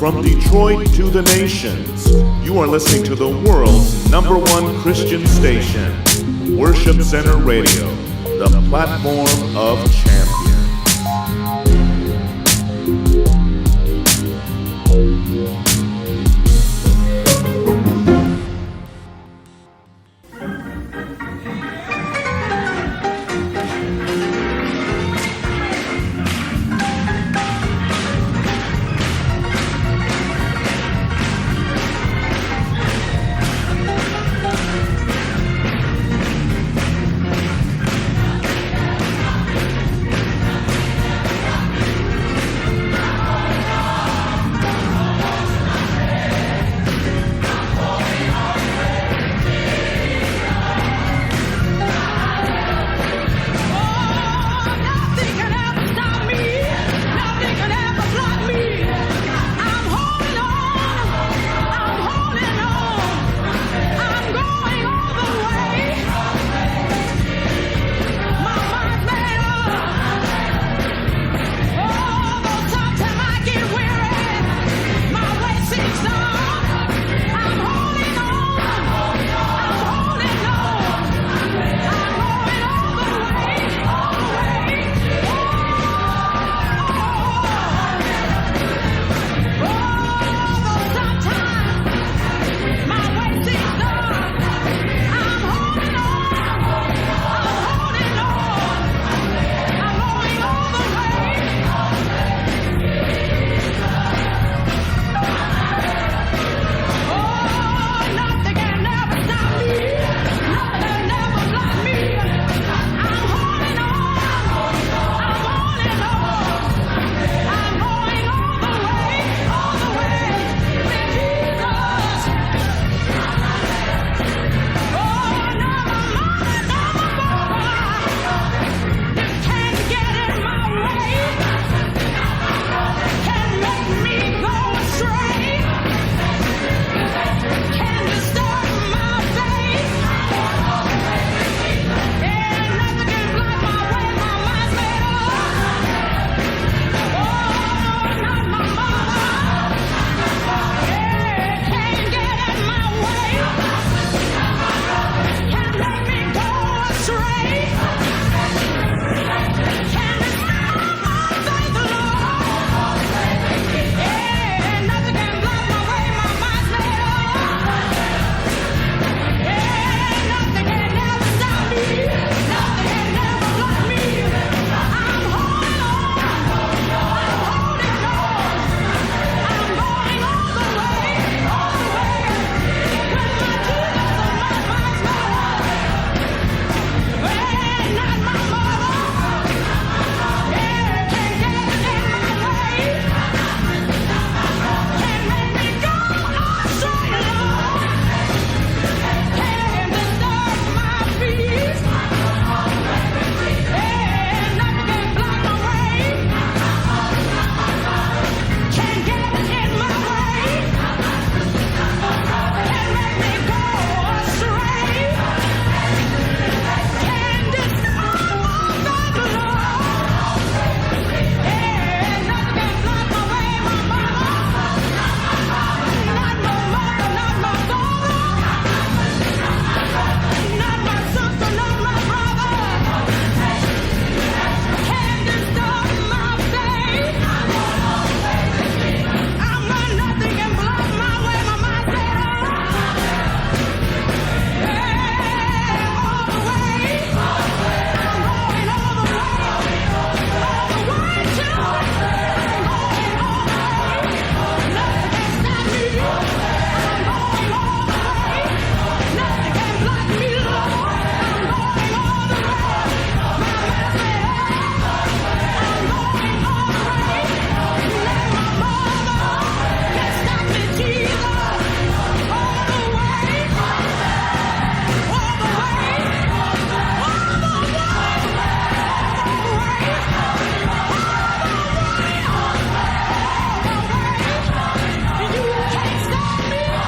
From Detroit to the nations, you are listening to the world's #1 Christian station, Worship Center Radio, the platform of champions.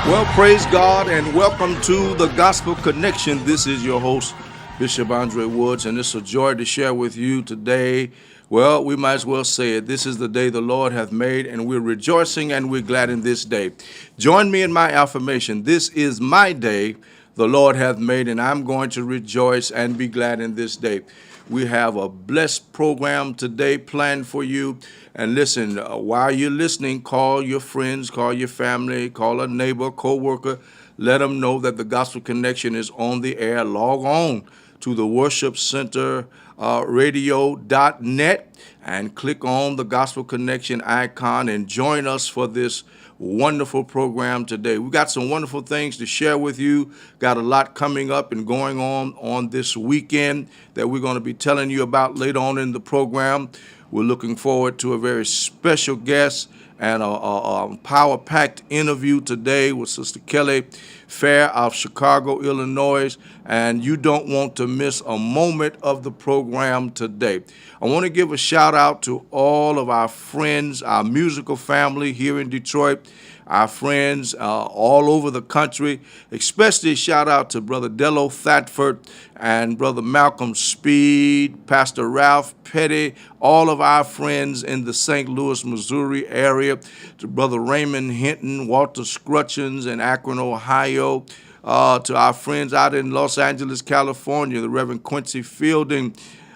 Well, praise God and welcome to the Gospel Connection. This is your host, Bishop Andre Woods, and it's a joy to share with you today Well, we might as well say it. This is the day the Lord hath made, and we're rejoicing and we're glad in this day. Join me in my affirmation. This is my day the Lord hath made, and I'm going to rejoice and be glad in this day. We have a blessed program today planned for you. And listen, while you're listening, call your friends, call your family, call a neighbor, co-worker. Let them know that the Gospel Connection is on the air. Log on to the Worship Center radio.net and click on the Gospel Connection icon and join us for this wonderful program today. We got some wonderful things to share with you. Got a lot coming up and going on this weekend that we're going to be telling you about later on in the program. We're looking forward to a very special guest and a power-packed interview today with Sister Kelly Fair of Chicago, Illinois, and you don't want to miss a moment of the program today. I want to give a shout-out to all of our friends, our musical family here in Detroit, our friends all over the country, especially a shout-out to Brother Dello Thetford and Brother Malcolm Speed, Pastor Ralph Petty, all of our friends in the St. Louis, Missouri area, to Brother Raymond Hinton, Walter Scrutchins in Akron, Ohio, to our friends out in Los Angeles, California, the Reverend Quincy Fielding.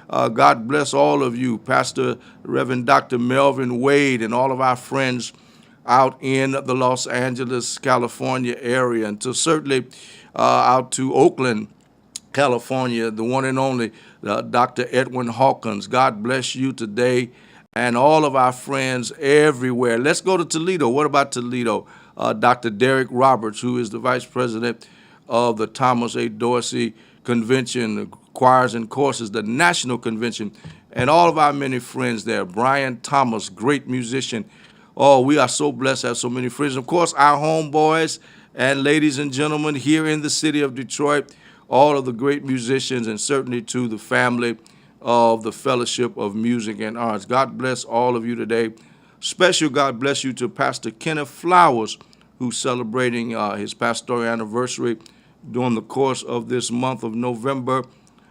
God bless all of you, Pastor Reverend Dr. Melvin Wade, and all of our friends out in the Los Angeles, California area, and to certainly out to Oakland, California, the one and only Dr. Edwin Hawkins. God bless you today, and all of our friends everywhere. Let's go to Toledo. What about Toledo? Dr. Derek Roberts, who is the Vice President of the Thomas A. Dorsey Convention, the Choirs and Courses, the National Convention, and all of our many friends there. Brian Thomas, great musician. Oh, we are so blessed to have so many friends. Of course, our homeboys and ladies and gentlemen here in the city of Detroit, all of the great musicians, and certainly to the family of the Fellowship of Music and Arts. God bless all of you today. Special God bless you to Pastor Kenneth Flowers, who's celebrating his pastoral anniversary during the course of this month of November.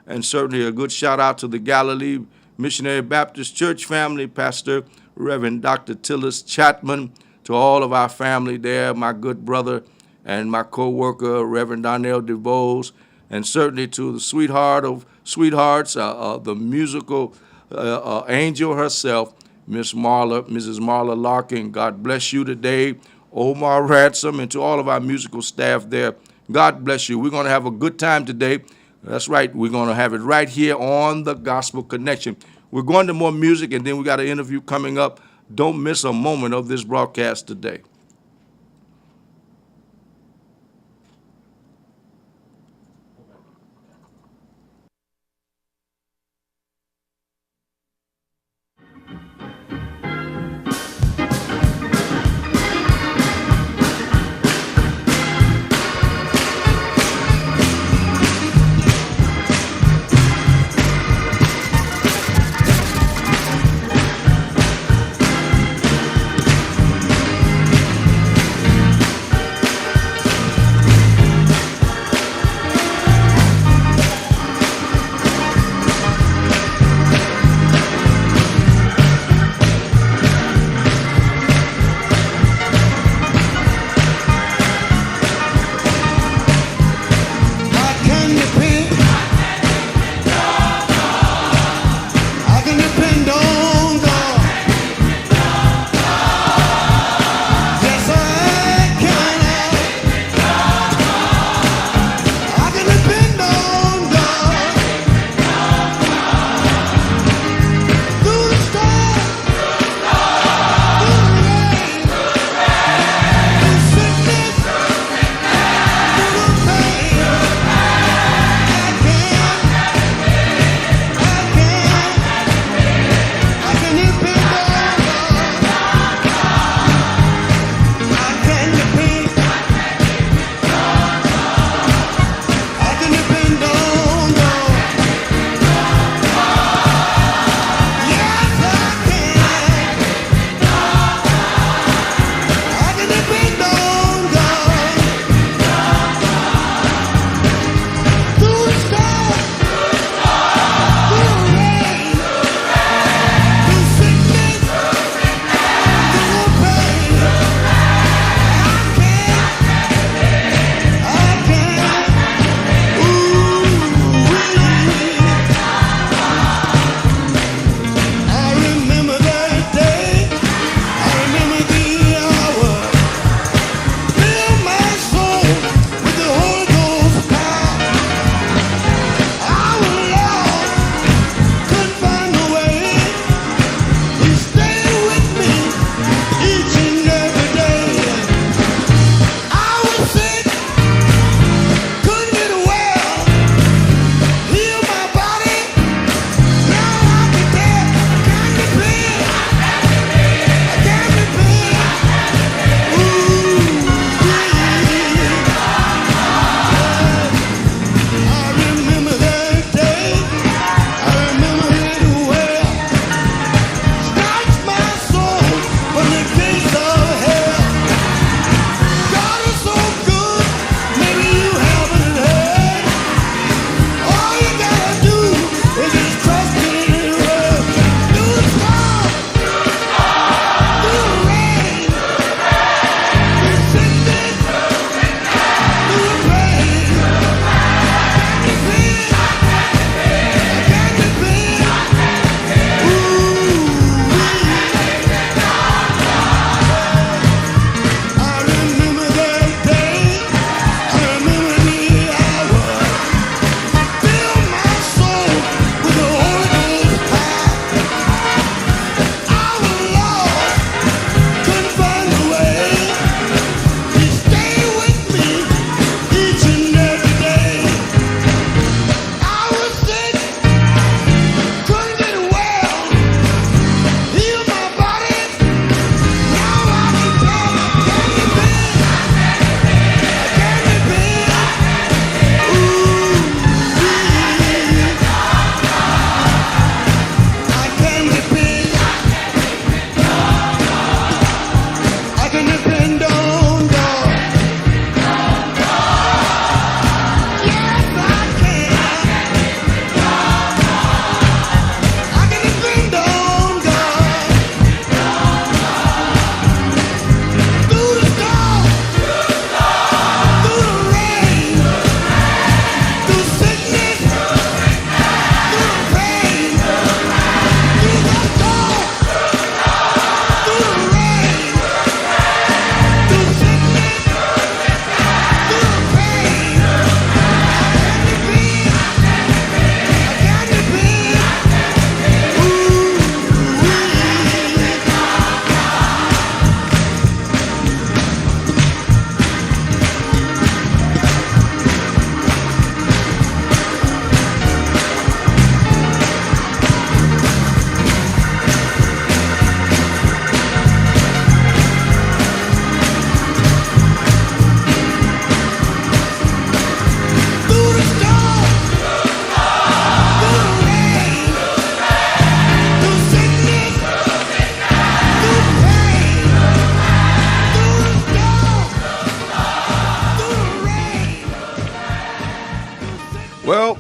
And certainly a good shout out to the Galilee Missionary Baptist Church family, Pastor Reverend Dr. Tillis Chapman, to all of our family there, my good brother and my co-worker, Reverend Donnell DeVos, and certainly to the sweetheart of sweethearts, the musical angel herself, Mrs. Marla Larkin. God bless you today. Omar Ransom, and to all of our musical staff there, God bless you. We're going to have a good time today. That's right. We're going to have it right here on the Gospel Connection. We're going to more music, and then we got an interview coming up. Don't miss a moment of this broadcast today.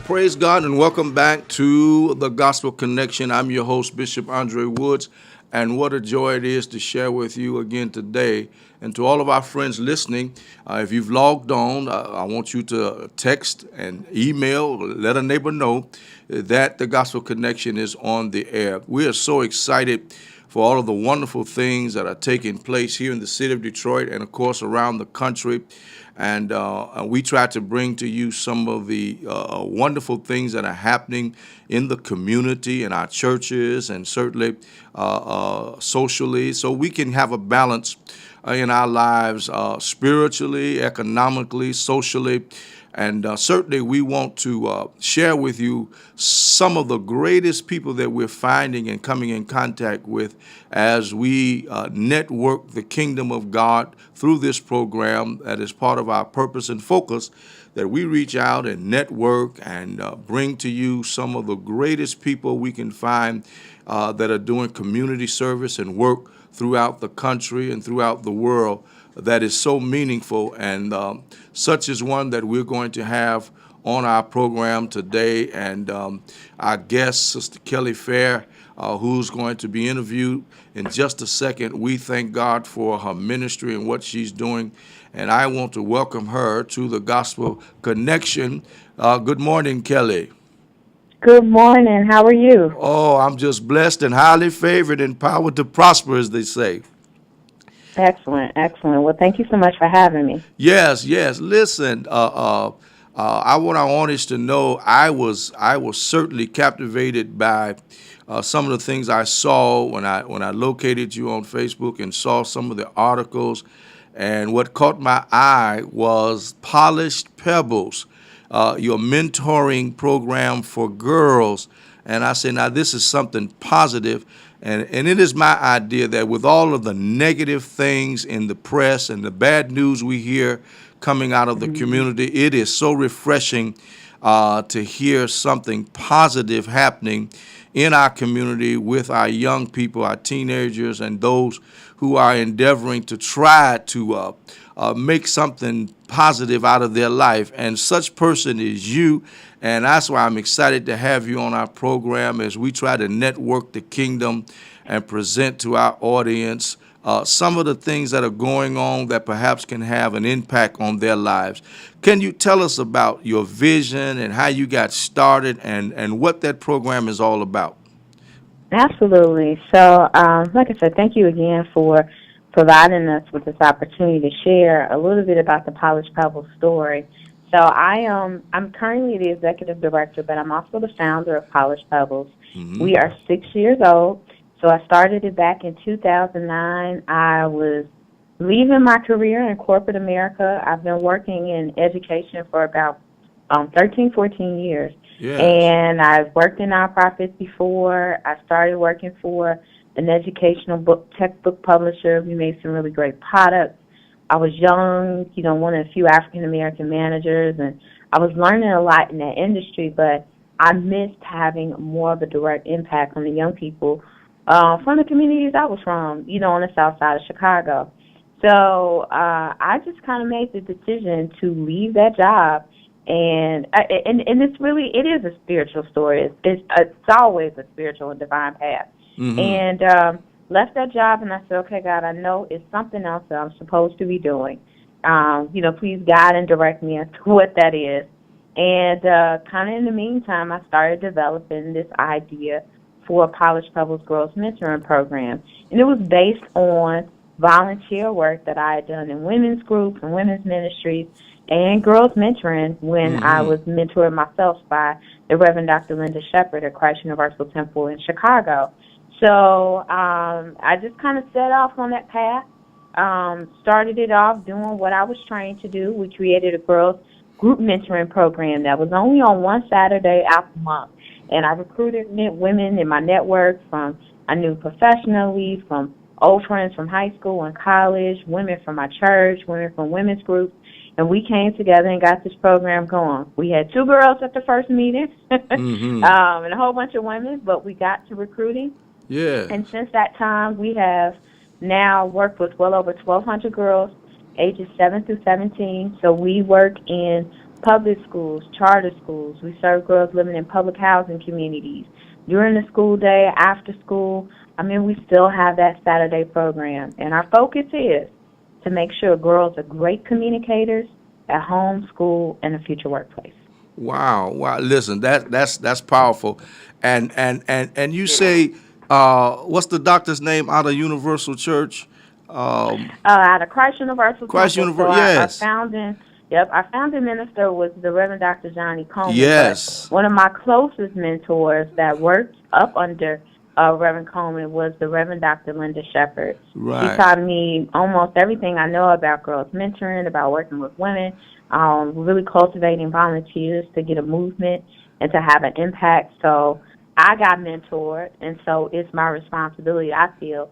Praise God and welcome back to the Gospel Connection. I'm your host, Bishop Andre Woods, and what a joy it is to share with you again today. And to all of our friends listening, if you've logged on, I want you to text and email, let a neighbor know that the Gospel Connection is on the air. We are so excited for all of the wonderful things that are taking place here in the city of Detroit and, of course, around the country. And we try to bring to you some of the wonderful things that are happening in the community, in our churches, and certainly socially, so we can have a balance in our lives spiritually, economically, socially. And certainly we want to share with you some of the greatest people that we're finding and coming in contact with as we network the kingdom of God through this program that is part of our purpose and focus, that we reach out and network and bring to you some of the greatest people we can find that are doing community service and work throughout the country and throughout the world that is so meaningful, and such is one that we're going to have on our program today. And our guest, Sister Kelly Fair, who's going to be interviewed in just a second. We thank God for her ministry and what she's doing, and I want to welcome her to the Gospel Connection. Good morning, Kelly. Good morning. How are you? Oh, I'm just blessed and highly favored and empowered to prosper, as they say. Excellent, excellent. Well, thank you so much for having me. Yes. Listen, I want our audience to know I was certainly captivated by some of the things I saw when I located you on Facebook and saw some of the articles. And what caught my eye was Polished Pebbles, your mentoring program for girls. And I said, now this is something positive. And it is my idea that with all of the negative things in the press and the bad news we hear coming out of the community, it is so refreshing to hear something positive happening in our community with our young people, our teenagers, and those who are endeavoring to try to make something positive out of their life. And such person is you. And that's why I'm excited to have you on our program as we try to network the kingdom and present to our audience some of the things that are going on that perhaps can have an impact on their lives. Can you tell us about your vision and how you got started and what that program is all about? Absolutely. So, like I said, thank you again for providing us with this opportunity to share a little bit about the Polished Pebbles story. So I'm currently the executive director, but I'm also the founder of Polished Pebbles. Mm-hmm. We are 6 years old. So I started it back in 2009. I was leaving my career in corporate America. I've been working in education for about 13, 14 years. Yes. And I've worked in nonprofits before. I started working for an educational textbook publisher. We made some really great products. I was young, one of the few African-American managers, and I was learning a lot in that industry, but I missed having more of a direct impact on the young people from the communities I was from, on the south side of Chicago. So I just kind of made the decision to leave that job, and it is a spiritual story. It's always a spiritual and divine path. Mm-hmm. And left that job, and I said, okay, God, I know it's something else that I'm supposed to be doing. Please guide and direct me as to what that is. And kind of in the meantime, I started developing this idea for a Polished Pebbles Girls Mentoring Program. And it was based on volunteer work that I had done in women's groups and women's ministries and girls mentoring when I was mentored myself by the Reverend Dr. Linda Shepard at Christ Universal Temple in Chicago. So I just kind of set off on that path, started it off doing what I was trained to do. We created a girls group mentoring program that was only on one Saturday out the month. And I recruited women in my network I knew professionally, from old friends from high school and college, women from my church, women from women's groups. And we came together and got this program going. We had 2 girls at the first meeting and a whole bunch of women, but we got to recruiting. Yeah. And since that time, we have now worked with well over 1,200 girls, ages 7 through 17. So we work in public schools, charter schools. We serve girls living in public housing communities. During the school day, after school, we still have that Saturday program. And our focus is to make sure girls are great communicators at home, school, and the future workplace. Wow, wow. Listen, that's powerful. And you say, what's the doctor's name out of Universal Church? Out of Christ Universal Christ Temple. Universal. So Yes. our founding minister was the Reverend Dr. Johnny Coleman. Yes. But one of my closest mentors that worked up under Reverend Coleman was the Reverend Dr. Linda Shepherd. Right. She taught me almost everything I know about girls mentoring, about working with women, really cultivating volunteers to get a movement and to have an impact. So I got mentored, and so it's my responsibility, I feel,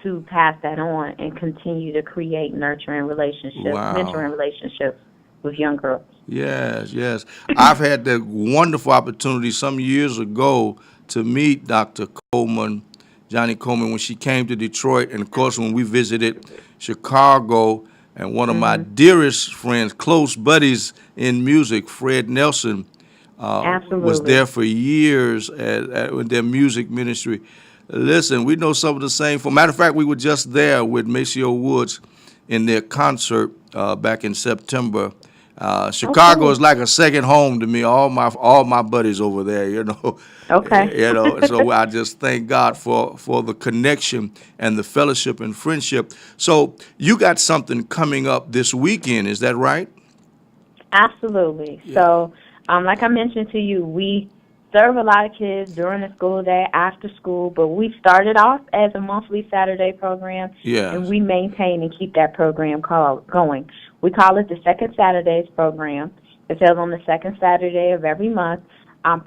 to pass that on and continue to create nurturing relationships, Wow. mentoring relationships with young girls. Yes, yes. I've had the wonderful opportunity some years ago to meet Dr. Coleman, Johnny Coleman, when she came to Detroit, and of course when we visited Chicago, and one of my dearest friends, close buddies in music, Fred Nelson, was there for years with their music ministry. Listen, we know some of the same. For matter of fact, we were just there with Maceo Woods in their concert back in September. Chicago cool. is like a second home to me. All my buddies over there, Okay. So I just thank God for the connection and the fellowship and friendship. So you got something coming up this weekend, is that right? Absolutely. Yeah. So, like I mentioned to you, we serve a lot of kids during the school day, after school, but we started off as a monthly Saturday program, Yes. and we maintain and keep that program going. We call it the Second Saturdays program. It's held on the second Saturday of every month.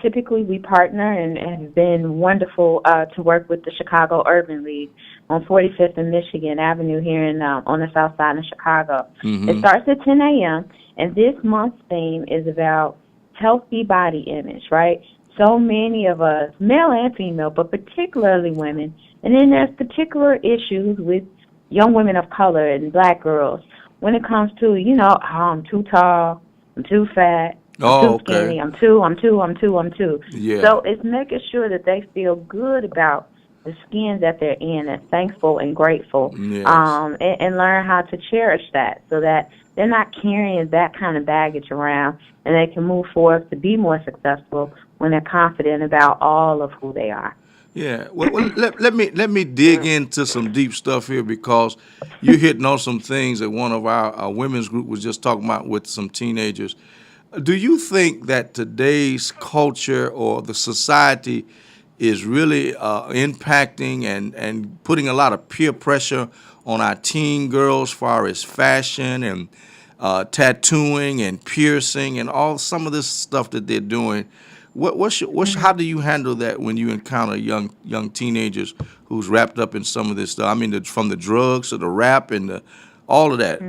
Typically, we partner and have been wonderful to work with the Chicago Urban League on 45th and Michigan Avenue here on the south side of Chicago. It starts at 10 a.m., and this month's theme is about healthy body image, right? So many of us, male and female, but particularly women, and then there's particular issues with young women of color and black girls when it comes to, I'm too tall, I'm too fat, I'm too skinny, I'm too. Yeah. So it's making sure that they feel good about the skin that they're in and thankful and grateful, Yes. and learn how to cherish that so that they're not carrying that kind of baggage around, and they can move forward to be more successful when they're confident about all of who they are. Yeah. Well, let me dig into some deep stuff here, because you're hitting on some things that one of our women's group was just talking about with some teenagers. Do you think that today's culture or the society is really impacting and putting a lot of peer pressure on our teen girls as far as fashion and tattooing and piercing and all some of this stuff that they're doing? How do you handle that when you encounter young teenagers who's wrapped up in some of this stuff? I mean, from the drugs to the rap and all of that.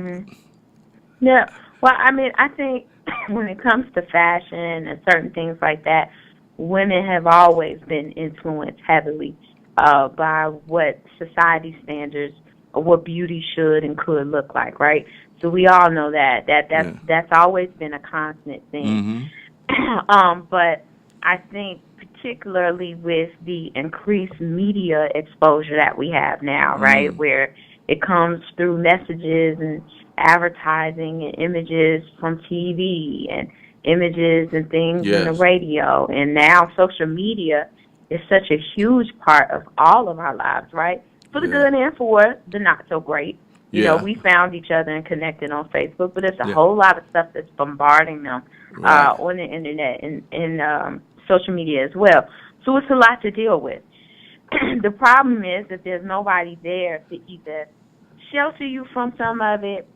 Yeah. Well, I think when it comes to fashion and certain things like that, women have always been influenced heavily by what society standards or what beauty should and could look like, right? So we all know that's always been a constant thing. But I think particularly with the increased media exposure that we have now, right, where it comes through messages and advertising and images from TV and images and things in the radio, and now social media is such a huge part of all of our lives, right? For the good and for the not so great. You know, we found each other and connected on Facebook, but it's a whole lot of stuff that's bombarding them on the internet and social media as well. So it's a lot to deal with. The problem is that there's nobody there to either shelter you from some of it,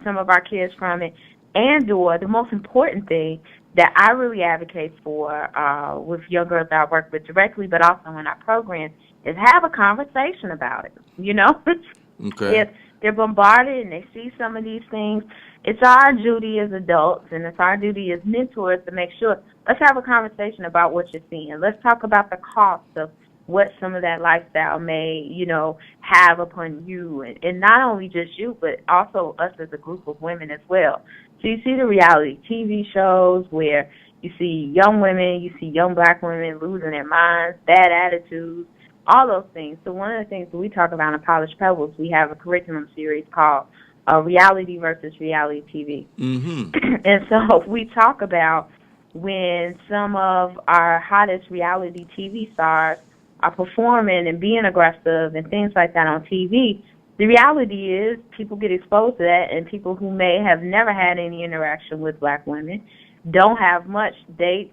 some of our kids from it, and/or the most important thing that I really advocate for with young girls that I work with directly, but also in our program, is have a conversation about it. Okay. If they're bombarded and they see some of these things, it's our duty as adults and it's our duty as mentors to make sure, let's have a conversation about what you're seeing. Let's talk about the cost of what some of that lifestyle may, have upon you, and not only just you, but also us as a group of women as well. So you see the reality TV shows where you see young women, you see young black women losing their minds, bad attitudes, all those things. So one of the things that we talk about in Polished Pebbles, we have a curriculum series called Reality versus Reality TV. And so we talk about when some of our hottest reality TV stars are performing and being aggressive and things like that on TV. The reality is people get exposed to that, and people who may have never had any interaction with black women don't have much. They,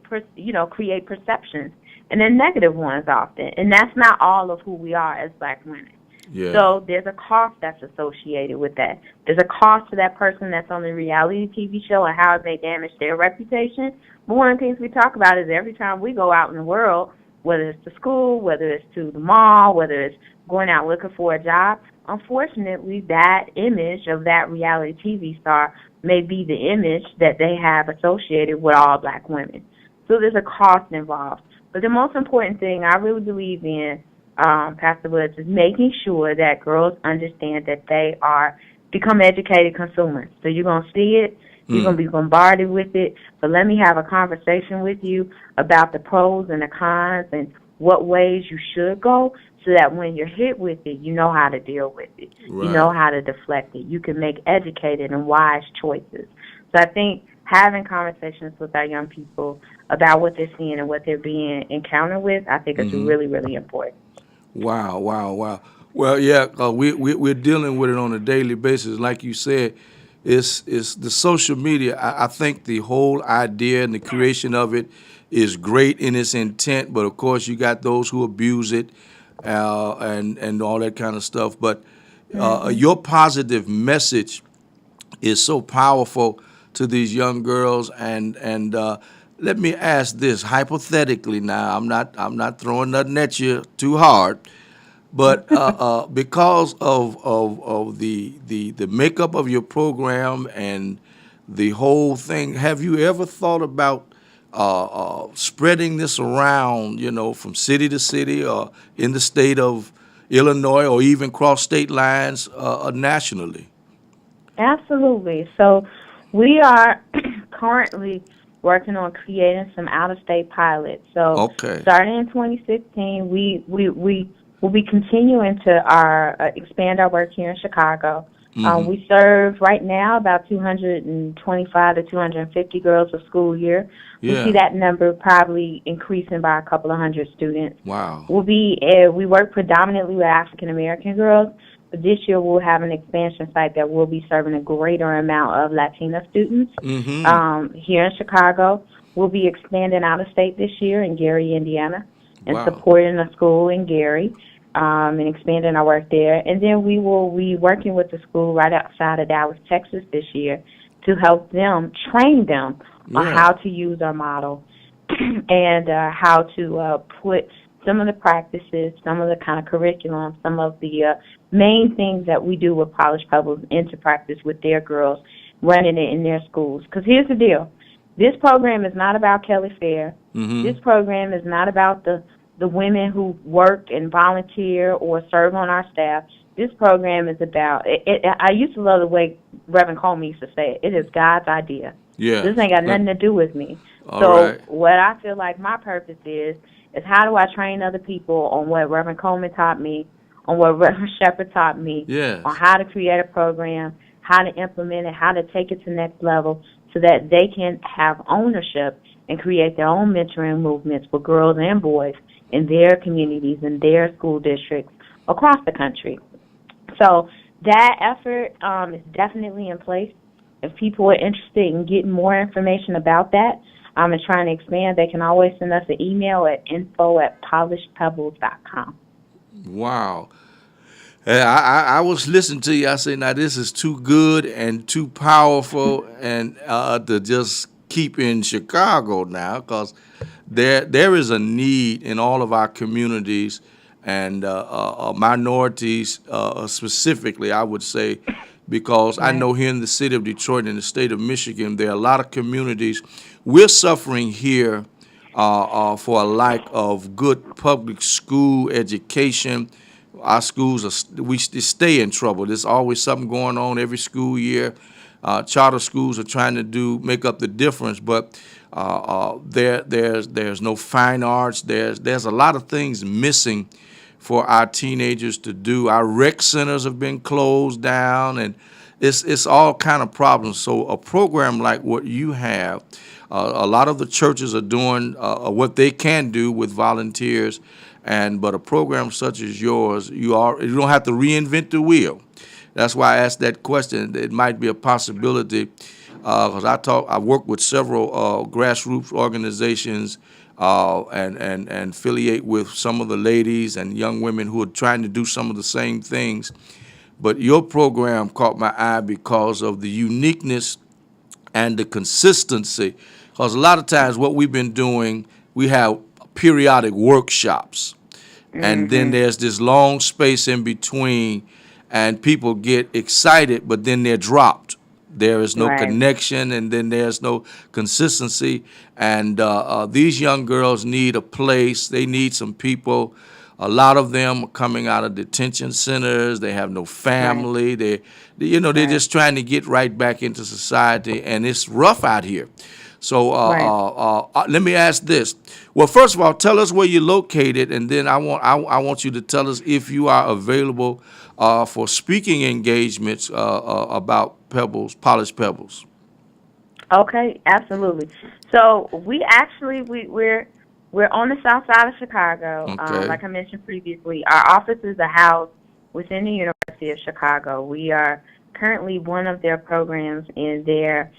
create perceptions, and they're negative ones often. And that's not all of who we are as black women. Yeah. So there's a cost that's associated with that. There's a cost to that person that's on the reality TV show and how it may damage their reputation. But one of the things we talk about is every time we go out in the world, whether it's to school, whether it's to the mall, whether it's going out looking for a job, unfortunately, that image of that reality TV star may be the image that they have associated with all black women. So there's a cost involved. But the most important thing I really believe in, Pastor Woods, is making sure that girls understand that they become educated consumers. So you're going to see it, you're going to be bombarded with it, but let me have a conversation with you about the pros and the cons and what ways you should go, so that when you're hit with it, you know how to deal with it. Right. You know how to deflect it. You can make educated and wise choices. So I think having conversations with our young people about what they're seeing and what they're being encountered with, I think is really, really important. Wow. Well, yeah, we're dealing with it on a daily basis. Like you said, it's the social media. I think the whole idea and the creation of it is great in its intent, but of course you got those who abuse it and all that kind of stuff. But your positive message is so powerful to these young girls. And let me ask this hypothetically. Now, I'm not throwing nothing at you too hard, but because of the makeup of your program and the whole thing, have you ever thought about spreading this around, from city to city or in the state of Illinois or even cross state lines nationally? Absolutely. So we are currently working on creating some out-of-state pilots. So starting in 2016, we will be continuing to expand our work here in Chicago. We serve right now about 225 to 250 girls a school year. We see that number probably increasing by a couple of hundred students. Wow. We work predominantly with African American girls, but this year we'll have an expansion site that will be serving a greater amount of Latina students here in Chicago. We'll be expanding out of state this year in Gary, Indiana, and supporting a school in Gary. And expanding our work there. And then we will be working with the school right outside of Dallas, Texas this year to help them, train them on how to use our model and how to put some of the practices, some of the kind of curriculum, some of the main things that we do with Polished Pebbles into practice with their girls, running it in their schools. Because here's the deal. This program is not about Kelly Fair. This program is not about the women who work and volunteer or serve on our staff. This program is about, I used to love the way Reverend Coleman used to say it. It is God's idea. Yeah. This ain't got nothing to do with me. What I feel like my purpose is how do I train other people on what Reverend Coleman taught me, on what Reverend Shepherd taught me, on how to create a program, how to implement it, how to take it to the next level so that they can have ownership and create their own mentoring movements for girls and boys in their communities, in their school districts across the country. So that effort is definitely in place. If people are interested in getting more information about that and trying to expand, they can always send us an email at info@polishedpebbles.com. Wow. I was listening to you. I say, now this is too good and too powerful and to just keep in Chicago now, because there is a need in all of our communities and minorities specifically, I would say, because I know here in the city of Detroit and the state of Michigan, there are a lot of communities. We're suffering here for a lack of good public school education. Our schools, we stay in trouble. There's always something going on every school year. charter schools are trying to make up the difference, but there's no fine arts. There's a lot of things missing for our teenagers to do. Our rec centers have been closed down, and it's all kind of problems. So a program like what you have, a lot of the churches are doing what they can do with volunteers, but a program such as yours, you don't have to reinvent the wheel. That's why I asked that question. It might be a possibility because I work with several grassroots organizations and affiliate with some of the ladies and young women who are trying to do some of the same things. But your program caught my eye because of the uniqueness and the consistency. Because a lot of times what we've been doing, we have periodic workshops. And then there's this long space in between, and people get excited, but then they're dropped. There is no Right. connection, and then there's no consistency. And these young girls need a place. They need some people. A lot of them are coming out of detention centers. They have no family. They're Right. just trying to get right back into society, and it's rough out here. So Right. let me ask this. Well, first of all, tell us where you're located, and then I want you to tell us if you are available for speaking engagements about Pebbles, Polished Pebbles. Okay, absolutely. So we're on the south side of Chicago. Okay. Like I mentioned previously, our offices are housed within the University of Chicago. We are currently one of their programs in their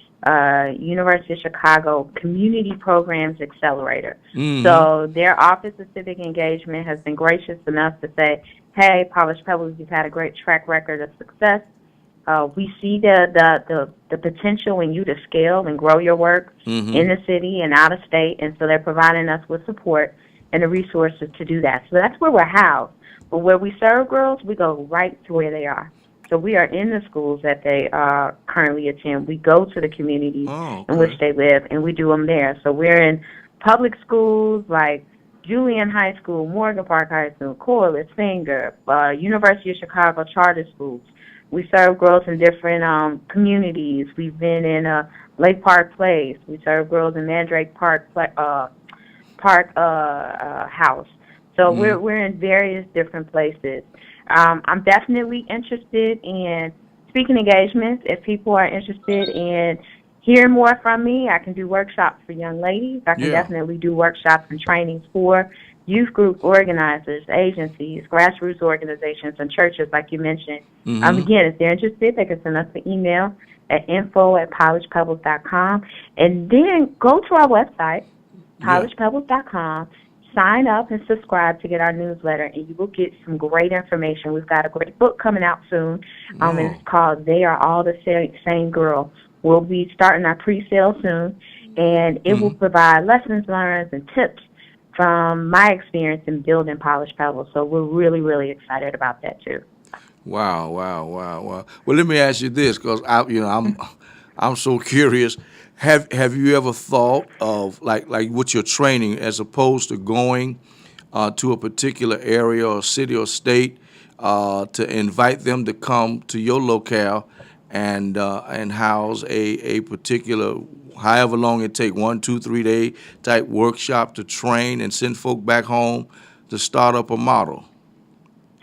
University of Chicago Community Programs Accelerator. So their Office of Civic Engagement has been gracious enough to say, hey, Polished Pebbles, you've had a great track record of success. We see the potential in you to scale and grow your work in the city and out of state, and so they're providing us with support and the resources to do that. So that's where we're housed. But where we serve girls, we go right to where they are. So we are in the schools that they currently attend. We go to the communities in which they live, and we do them there. So we're in public schools like Julian High School, Morgan Park High School, Corliss, Finger, University of Chicago charter schools. We serve girls in different communities. We've been in Lake Park Place. We serve girls in Mandrake Park House. So we're in various different places. I'm definitely interested in speaking engagements. If people are interested in hearing more from me, I can do workshops for young ladies. I can definitely do workshops and trainings for youth group organizers, agencies, grassroots organizations, and churches, like you mentioned. Again, if they're interested, they can send us an email at info@polishedpebbles.com, and then go to our website, polishedpebbles.com, sign up and subscribe to get our newsletter, and you will get some great information. We've got a great book coming out soon, and it's called They Are All the Same Girl. We'll be starting our pre-sale soon, and it will provide lessons learned and tips from my experience in building Polished Pebbles. So we're really, really excited about that too. Wow. Well, let me ask you this, because I'm so curious. Have you ever thought of like with your training, as opposed to going to a particular area or city or state, to invite them to come to your locale and house a particular, however long it take, 1, 2, 3 day type workshop to train and send folk back home to start up a model?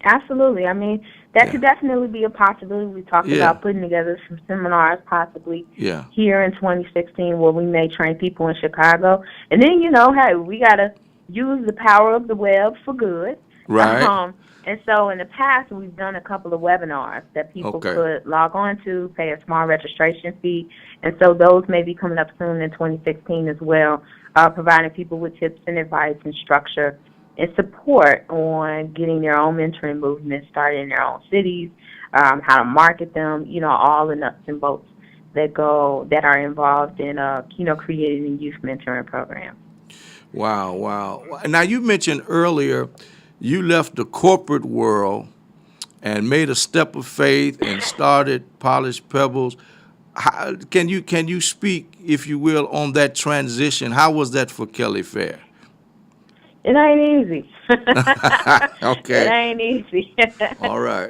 Absolutely. I mean, that could definitely be a possibility. We talked about putting together some seminars possibly here in 2016 where we may train people in Chicago. And then, hey, we got to use the power of the web for good. Right. And so in the past, we've done a couple of webinars that people could log on to, pay a small registration fee. And so those may be coming up soon in 2016 as well, providing people with tips and advice and structure and support on getting their own mentoring movement started in their own cities, how to market them, all the nuts and bolts that are involved in, creating a youth mentoring program. Wow. Now, you mentioned earlier you left the corporate world and made a step of faith and started Polished Pebbles. Can you speak, if you will, on that transition? How was that for Kelly Fair? It ain't easy. Okay. It ain't easy. All right.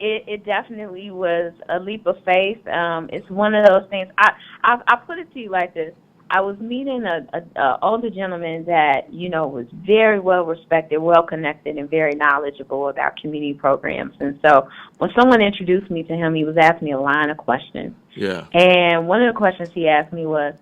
it definitely was a leap of faith. It's one of those things. I put it to you like this. I was meeting a older gentleman that was very well respected, well connected, and very knowledgeable about community programs. And so when someone introduced me to him, he was asking me a line of questions. Yeah. And one of the questions he asked me was,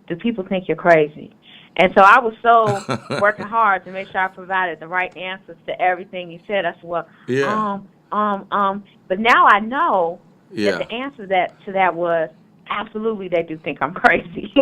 "Do people think you're crazy?" And so I was so working hard to make sure I provided the right answers to everything he said. I said, "Well, Yeah. but now I know Yeah. that the answer to that was absolutely they do think I'm crazy."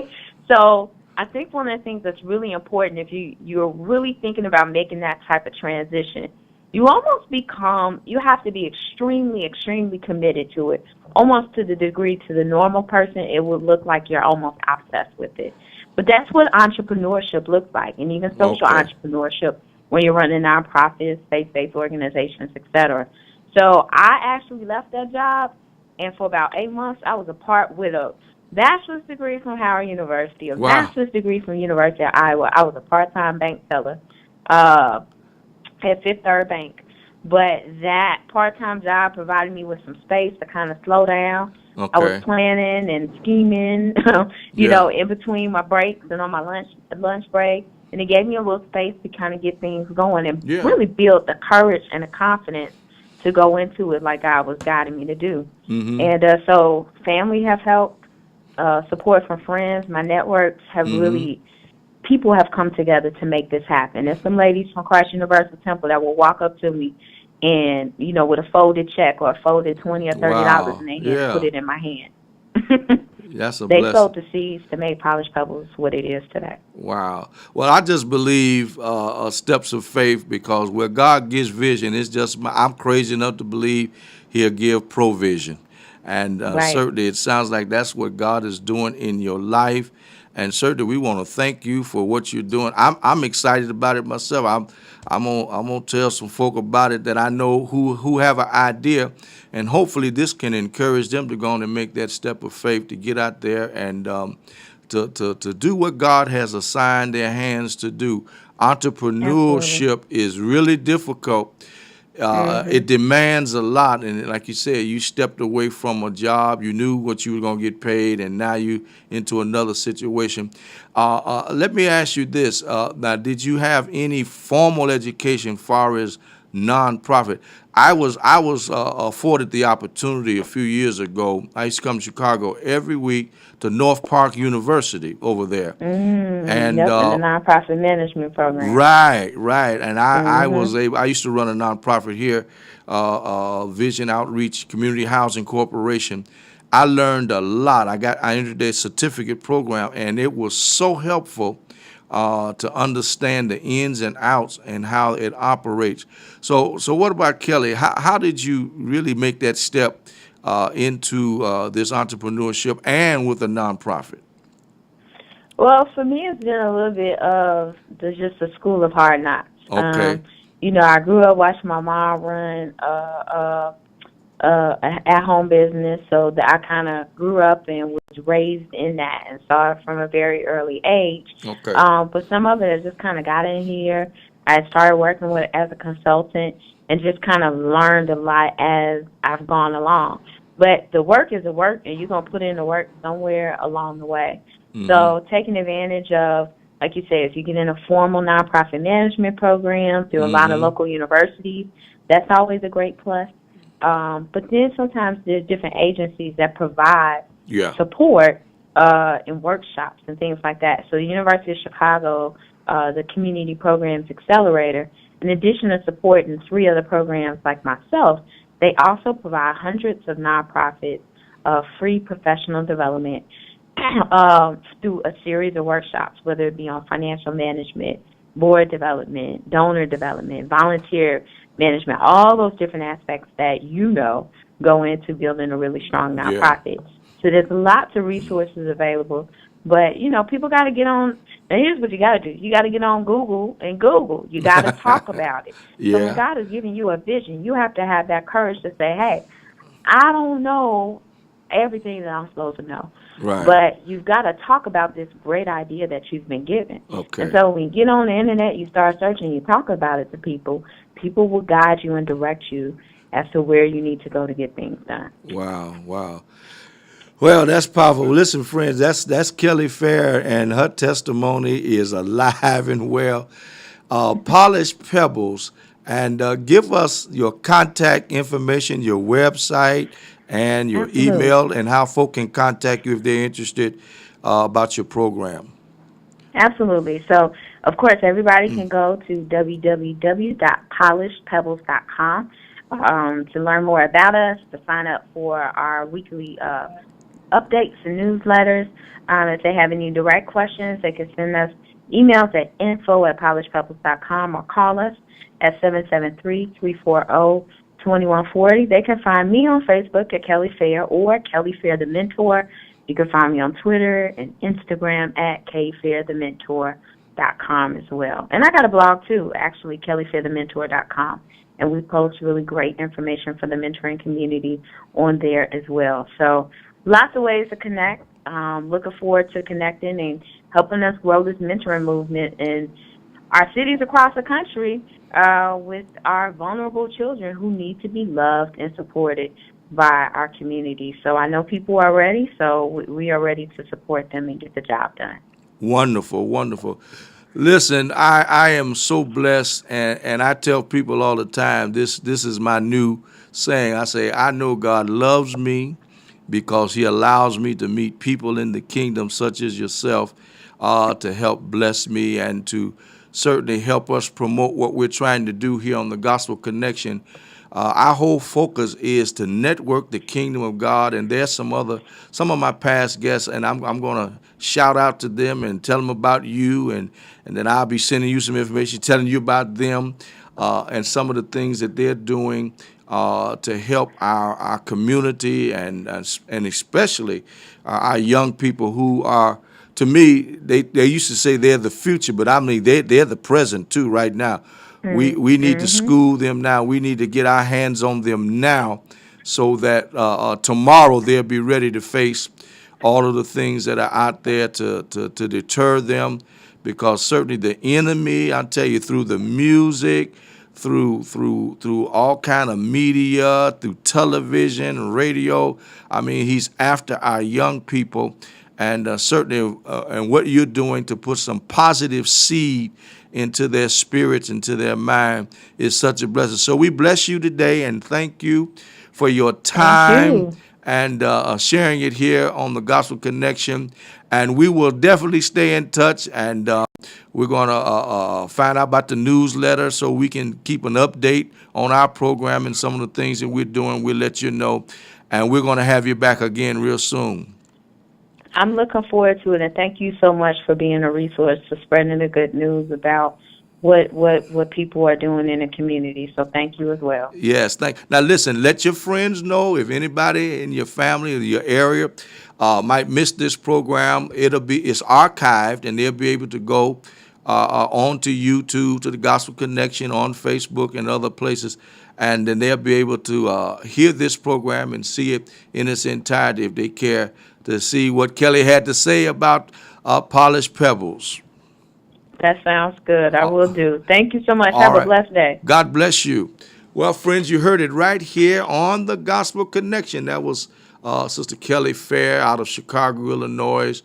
So I think one of the things that's really important if you're really thinking about making that type of transition, you have to be extremely, extremely committed to it, almost to the degree to the normal person it would look like you're almost obsessed with it. But that's what entrepreneurship looks like, and even social entrepreneurship when you're running nonprofits, faith-based organizations, etc. So I actually left that job, and for about 8 months, I was with a bachelor's degree from Howard University, a master's degree from University of Iowa. I was a part-time bank teller at Fifth Third Bank. But that part-time job provided me with some space to kind of slow down. Okay. I was planning and scheming, in between my breaks and on my lunch break. And it gave me a little space to kind of get things going and really build the courage and the confidence to go into it like God was guiding me to do. Mm-hmm. And so family have helped. Support from friends, my networks have really, people have come together to make this happen. There's some ladies from Christ Universal Temple that will walk up to me and, with a folded check or a folded $20 or $30 in their hand, and put it in my hand. That's a They blessing. sowed the seeds to make Polished Pebbles what it is today. Wow. Well, I just believe steps of faith because where God gives vision, I'm crazy enough to believe He'll give provision. And certainly it sounds like that's what God is doing in your life. And certainly we want to thank you for what you're doing. I'm excited about it myself. I'm gonna tell some folk about it that I know who have an idea, and hopefully this can encourage them to go on and make that step of faith to get out there and to do what God has assigned their hands to do. Entrepreneurship is really difficult. It demands a lot, and like you said, you stepped away from a job. You knew what you were going to get paid, and now you into another situation. Let me ask you this: now, did you have any formal education as far as nonprofit? I was afforded the opportunity a few years ago. I used to come to Chicago every week to North Park University over there, and the nonprofit management program. Right, and I used to run a nonprofit here, Vision Outreach Community Housing Corporation. I learned a lot. I entered their certificate program, and it was so helpful to understand the ins and outs and how it operates. So what about Kelly? How did you really make that step into this entrepreneurship and with a nonprofit? Well, for me, it's been a little bit of just a school of hard knocks. Okay. I grew up watching my mom run at-home business, so that I kind of grew up and was raised in that and saw it from a very early age. Okay. But some of it has just kind of got in here. I started working as a consultant and just kind of learned a lot as I've gone along. But the work is the work, and you're going to put in the work somewhere along the way. Mm-hmm. So taking advantage of, like you said, if you get in a formal nonprofit management program through a lot of local universities, that's always a great plus. But then sometimes there's different agencies that provide support in workshops and things like that. So the University of Chicago, the Community Programs Accelerator, in addition to supporting 3 other programs like myself, they also provide hundreds of nonprofits free professional development through a series of workshops, whether it be on financial management, board development, donor development, volunteer management, all those different aspects that go into building a really strong nonprofit. So there's lots of resources available, but people got to get on. And here's what you got to do: you got to get on Google and Google. You got to talk about it. So when God is giving you a vision, you have to have that courage to say, "Hey, I don't know everything that I'm supposed to know." Right. But you've got to talk about this great idea that you've been given. Okay. And so when you get on the internet, you start searching, you talk about it to people. People will guide you and direct you as to where you need to go to get things done. Wow, wow. Well, that's powerful. Listen, friends, that's Kelly Fair, and her testimony is alive and well. Polished Pebbles, and give us your contact information, your website, and your Absolutely. email, and how folk can contact you if they're interested about your program. Absolutely. So, of course, everybody can go to www.polishedpebbles.com to learn more about us, to sign up for our weekly updates and newsletters. If they have any direct questions, they can send us emails at info@polishedpebbles.com or call us at 773-340-2140. They can find me on Facebook at Kelly Fair or Kelly Fair the Mentor. You can find me on Twitter and Instagram at kfairthementor.com as well. And I got a blog too, actually, kellyfairthementor.com. And we post really great information for the mentoring community on there as well. So lots of ways to connect. Looking forward to connecting and helping us grow this mentoring movement in our cities across the country with our vulnerable children who need to be loved and supported by our community. So I know people are ready, so we are ready to support them and get the job done. Wonderful, wonderful. Listen, I am so blessed, and I tell people all the time, this is my new saying. I say, I know God loves me because he allows me to meet people in the kingdom such as yourself to help bless me and to certainly help us promote what we're trying to do here on the Gospel Connection. Our whole focus is to network the kingdom of God, and there's some of my past guests, and I'm going to shout out to them and tell them about you, and then I'll be sending you some information, telling you about them and some of the things that they're doing to help our community and especially our young people who are, to me, they used to say they're the future, but I mean they're the present too right now. We need to school them now. We need to get our hands on them now so that tomorrow they'll be ready to face all of the things that are out there to deter them, because certainly the enemy, I tell you, through the music, through all kind of media, through television, radio, I mean, he's after our young people. And certainly, and what you're doing to put some positive seed into their spirits, into their mind, is such a blessing. So we bless you today and thank you for your time and sharing it here on the Gospel Connection. And we will definitely stay in touch, and we're going to find out about the newsletter so we can keep an update on our program and some of the things that we're doing. We'll let you know, and we're going to have you back again real soon. I'm looking forward to it, and thank you so much for being a resource for spreading the good news about what people are doing in the community. So thank you as well. Yes, now listen, let your friends know if anybody in your family or your area might miss this program. It's archived, and they'll be able to go on to YouTube, to the Gospel Connection on Facebook and other places, and then they'll be able to hear this program and see it in its entirety if they care to see what Kelly had to say about Polished Pebbles. That sounds good. I will do. Thank you so much. Have a blessed day. God bless you. Well, friends, you heard it right here on the Gospel Connection. That was Sister Kelly Fair out of Chicago, Illinois.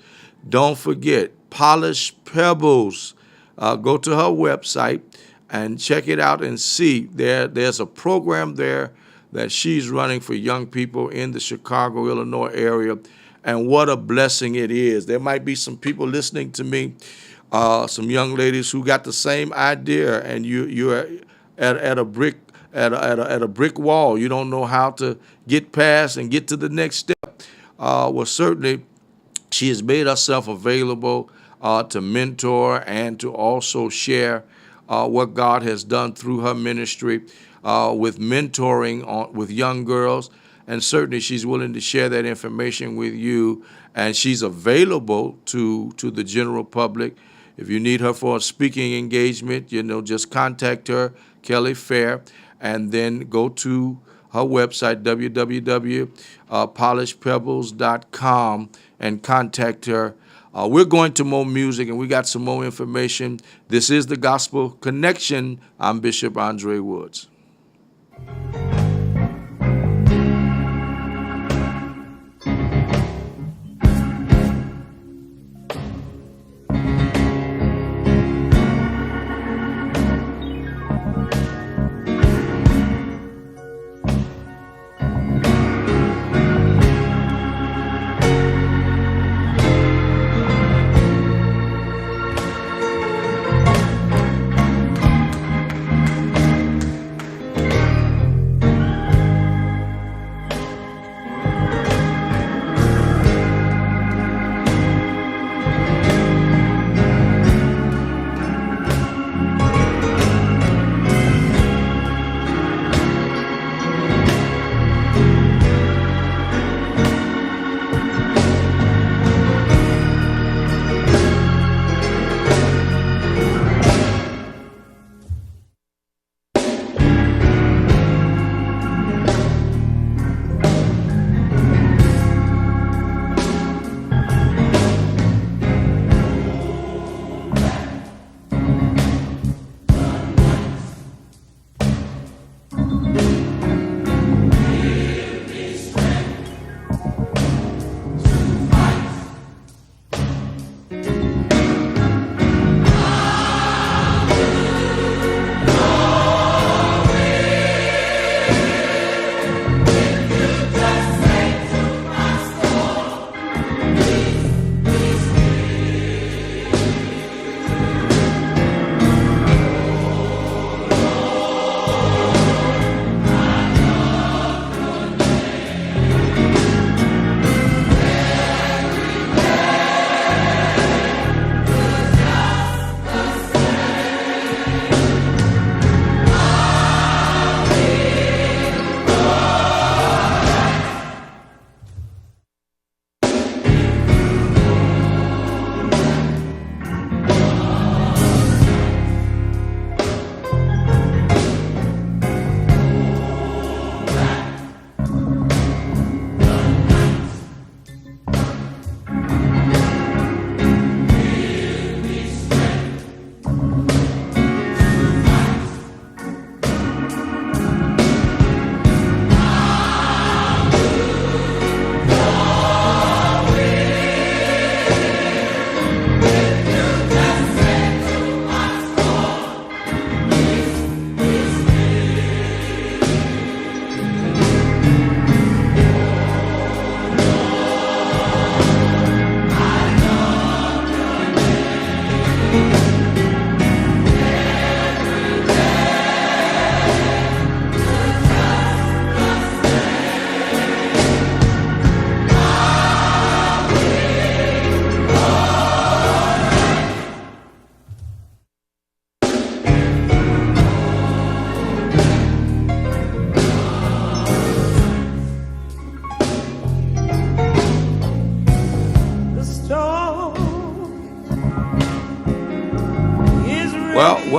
Don't forget, Polished Pebbles. Go to her website and check it out and see. There's a program there that she's running for young people in the Chicago, Illinois area. And what a blessing it is. There might be some people listening to me, some young ladies who got the same idea, and you're at a brick wall. You don't know how to get past and get to the next step. Well, certainly, she has made herself available to mentor and to also share what God has done through her ministry with mentoring with young girls. And certainly she's willing to share that information with you, and she's available to the general public. If you need her for a speaking engagement, just contact her, Kelly Fair, and then go to her website, www.polishedpebbles.com, and contact her. We're going to more music, and we got some more information. This is the Gospel Connection. I'm Bishop Andre Woods.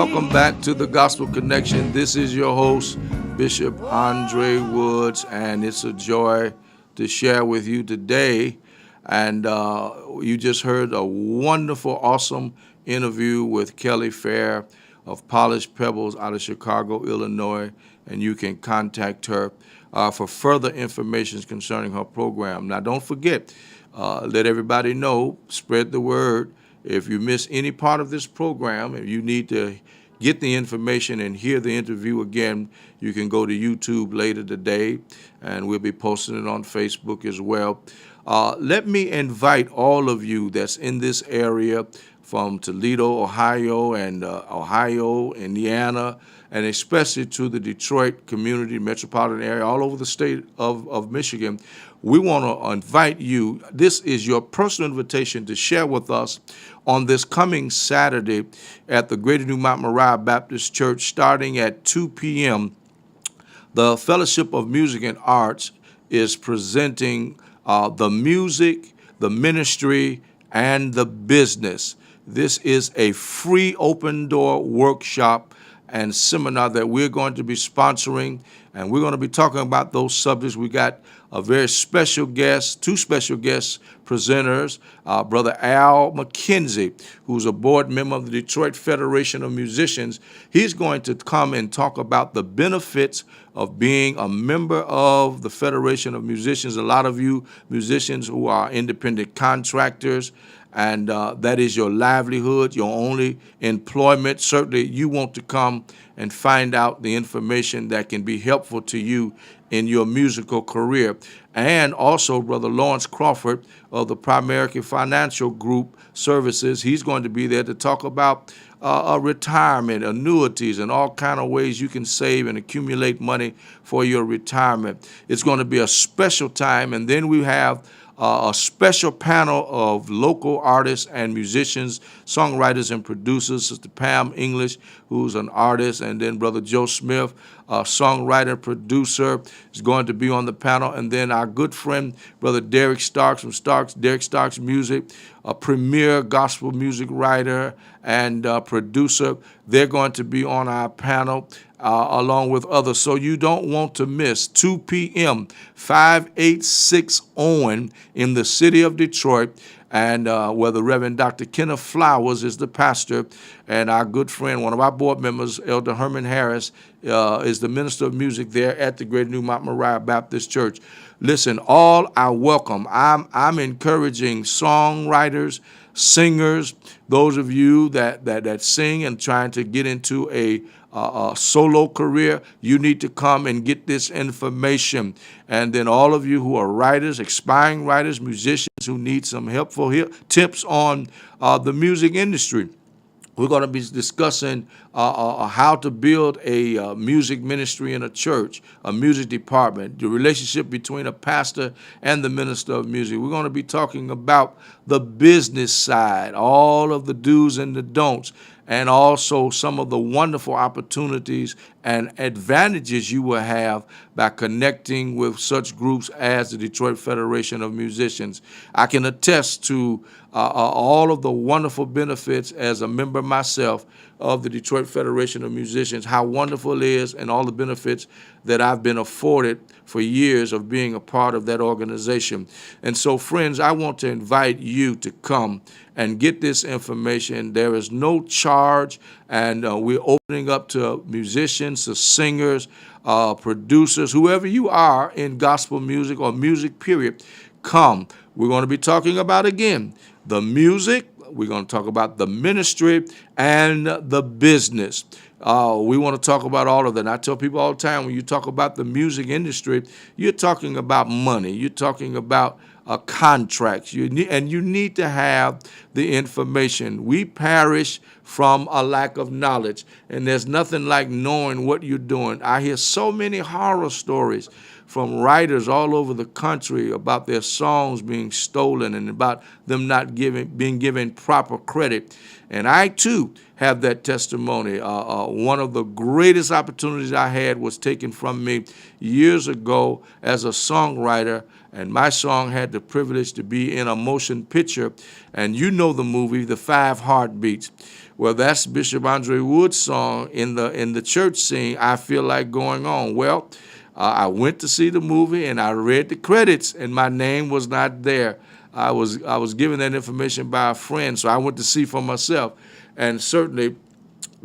welcome back to the Gospel Connection. This is your host, Bishop Andre Woods, and it's a joy to share with you today. And you just heard a wonderful, awesome interview with Kelly Fair of Polished Pebbles out of Chicago, Illinois, and you can contact her for further information concerning her program. Now, don't forget, let everybody know, spread the word. If you miss any part of this program, if you need to get the information and hear the interview again, you can go to YouTube later today, and we'll be posting it on Facebook as well. Let me invite all of you that's in this area from Toledo, Ohio, and Ohio, Indiana, and especially to the Detroit community, metropolitan area, all over the state of Michigan. We want to invite you. This is your personal invitation to share with us on this coming Saturday at the Greater New Mount Moriah Baptist Church, starting at 2 p.m. The Fellowship of Music and Arts is presenting the music, the ministry, and the business. This is a free open door workshop and seminar that we're going to be sponsoring, and we're going to be talking about those subjects. We got a very special guest, two special guest presenters, Brother Al McKenzie, who's a board member of the Detroit Federation of Musicians. He's going to come and talk about the benefits of being a member of the Federation of Musicians. A lot of you musicians who are independent contractors, and that is your livelihood, your only employment. Certainly you want to come and find out the information that can be helpful to you in your musical career. And also Brother Lawrence Crawford of the Primerica Financial Group Services, he's going to be there to talk about retirement, annuities, and all kind of ways you can save and accumulate money for your retirement. It's going to be a special time, and then we have a special panel of local artists and musicians, songwriters and producers. Sister Pam English, who's an artist, and then Brother Joe Smith, a songwriter, producer, is going to be on the panel. And then our good friend, Brother Derek Starks from Derek Starks Music, a premier gospel music writer and producer. They're going to be on our panel along with others. So you don't want to miss 2 p.m., 586 Owen in the city of Detroit, and where the Reverend Dr. Kenneth Flowers is the pastor, and our good friend, one of our board members, Elder Herman Harris, is the minister of music there at the Greater New Mount Moriah Baptist Church. Listen, all are welcome. I'm encouraging songwriters, singers, those of you that sing and trying to get into a solo career, you need to come and get this information. And then all of you who are writers, aspiring writers, musicians who need some helpful tips on the music industry. We're going to be discussing how to build a music ministry in a church, a music department, the relationship between a pastor and the minister of music. We're going to be talking about the business side, all of the do's and the don'ts, and also some of the wonderful opportunities and advantages you will have by connecting with such groups as the Detroit Federation of Musicians. I can attest to all of the wonderful benefits as a member myself of the Detroit Federation of Musicians, how wonderful it is, and all the benefits that I've been afforded for years of being a part of that organization. And so, friends, I want to invite you to come and get this information. There is no charge, and we're opening up to musicians, to singers, producers, whoever you are in gospel music or music, period. Come. We're going to be talking about, again, the music. We're going to talk about the ministry and the business. We want to talk about all of that. And I tell people all the time, when you talk about the music industry, you're talking about money. You're talking about contracts. You need to have the information. We perish from a lack of knowledge, and there's nothing like knowing what you're doing. I hear so many horror stories from writers all over the country about their songs being stolen and about them not being given proper credit. And I, too, have that testimony. One of the greatest opportunities I had was taken from me years ago as a songwriter, and my song had the privilege to be in a motion picture. And you know the movie, The Five Heartbeats. Well, that's Bishop Andre Wood's song in the church scene, I Feel Like Going On. Well, I went to see the movie, and I read the credits, and my name was not there. I was given that information by a friend, so I went to see for myself. And certainly,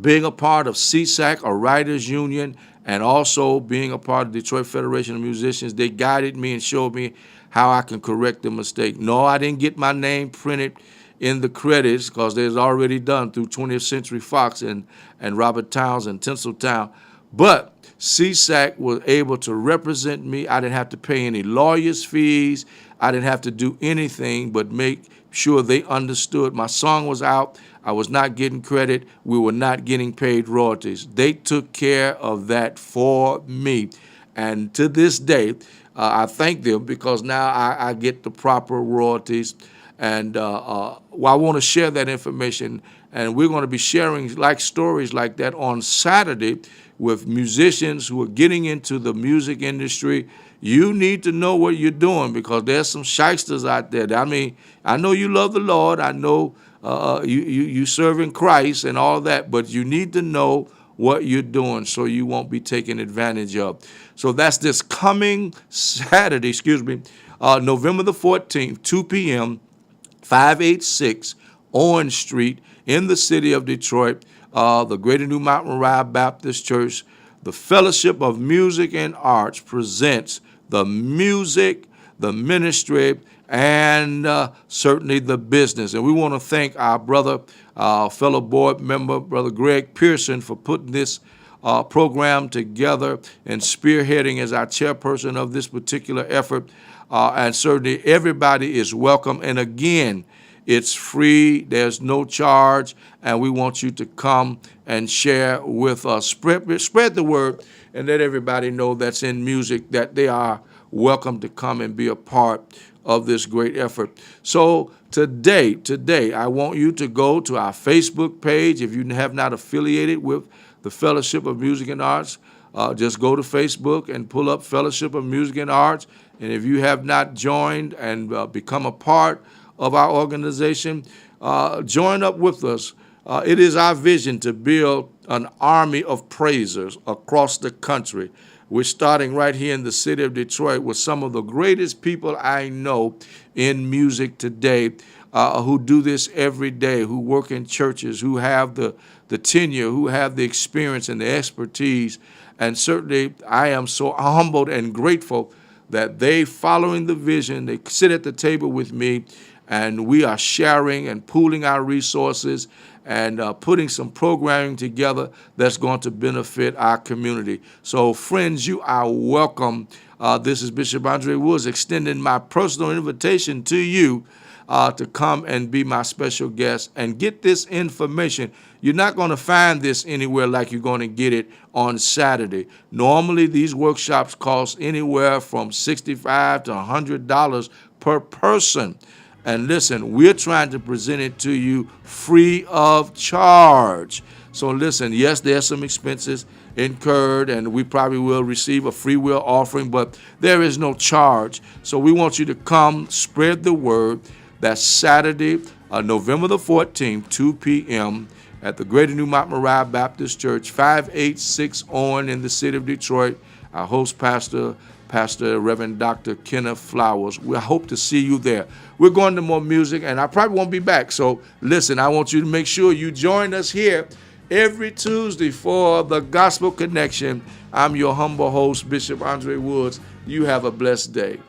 being a part of CSAC, a writers union, and also being a part of Detroit Federation of Musicians, they guided me and showed me how I can correct the mistake. No, I didn't get my name printed in the credits because it was already done through 20th Century Fox and Robert Towns and Tinseltown. But CSAC was able to represent me. I didn't have to pay any lawyer's fees. I didn't have to do anything but make sure they understood my song was out. I was not getting credit. We were not getting paid royalties. They took care of that for me. And to this day, I thank them because now I get the proper royalties. And I want to share that information. And we're going to be sharing stories like that on Saturday with musicians who are getting into the music industry. You need to know what you're doing because there's some shysters out there. I mean, I know you love the Lord. I know you serving Christ and all that, but you need to know what you're doing so you won't be taken advantage of. So that's this coming Saturday, November the 14th, 2 p.m., 586 Orange Street in the city of Detroit, the Greater New Mountain Moriah Baptist Church. The Fellowship of Music and Arts presents the music, the ministry, and certainly the business. And we want to thank our brother, fellow board member, Brother Greg Pearson, for putting this program together and spearheading as our chairperson of this particular effort. And certainly everybody is welcome. And again, it's free. There's no charge. And we want you to come and share with us. Spread the word and let everybody know that's in music that they are welcome to come and be a part of this great effort. So today, I want you to go to our Facebook page. If you have not affiliated with the Fellowship of Music and Arts, just go to Facebook and pull up Fellowship of Music and Arts. And if you have not joined and become a part of our organization, join up with us. It is our vision to build an army of praisers across the country. We're starting right here in the city of Detroit with some of the greatest people I know in music today who do this every day, who work in churches, who have the tenure, who have the experience and the expertise. And certainly I am so humbled and grateful that they, following the vision, they sit at the table with me, and we are sharing and pooling our resources and putting some programming together that's going to benefit our community. So, friends, you are welcome. This is Bishop Andre Woods extending my personal invitation to you to come and be my special guest and get this information. You're not going to find this anywhere like you're going to get it on Saturday. Normally, these workshops cost anywhere from $65 to $100 per person. And listen, we're trying to present it to you free of charge. So listen, yes, there's some expenses incurred, and we probably will receive a free will offering, but there is no charge. So we want you to come, spread the word. That's Saturday, November the 14th, 2 p.m. at the Greater New Mountain Moriah Baptist Church, 586 Owen in the city of Detroit. Our host pastor, Reverend Dr. Kenneth Flowers. We hope to see you there. We're going to more music, and I probably won't be back. So listen, I want you to make sure you join us here every Tuesday for the Gospel Connection. I'm your humble host, Bishop Andre Woods. You have a blessed day.